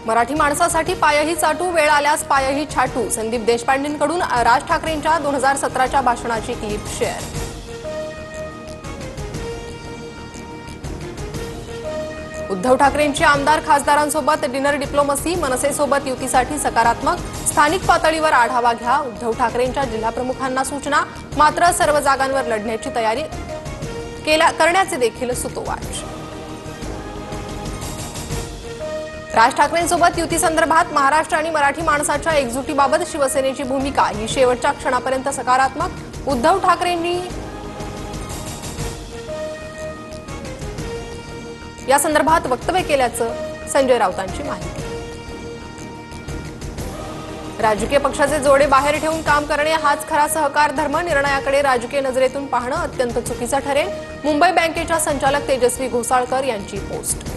मराठी माणसासाठी पायही चाटू, वेळ आल्यास पायही छाटू. संदीप देशपांडेंकडून राज ठाकरेंच्या 2017च्या भाषणाची क्लिप शेअर. उद्धव ठाकरेंची आमदार खासदारांसोबत डिनर डिप्लोमसी. मनसेसोबत युतीसाठी सकारात्मक. स्थानिक पातळीवर आढावा घ्या. उद्धव ठाकरेंच्या जिल्हाप्रमुखांना सूचना. मात्र सर्व जागांवर लढण्याची तयारी करण्याचे देखील सुतोवाच. राज ठाकरेंसोबत युतीसंदर्भात महाराष्ट्र आणि मराठी माणसाच्या एकजुटीबाबत शिवसेनेची भूमिका ही शेवटच्या क्षणापर्यंत सकारात्मक. उद्धव ठाकरेंनी या संदर्भात वक्तव्य केल्याचं संजय राऊतांची माहिती. राजकीय पक्षाचे जोडे बाहेर ठेवून काम करणे हाच खरा सहकार धर्म. निर्णयाकडे राजकीय नजरेतून पाहणं अत्यंत चुकीचं ठरेल. मुंबई बँकेच्या संचालक तेजस्वी घोसाळकर यांची पोस्ट.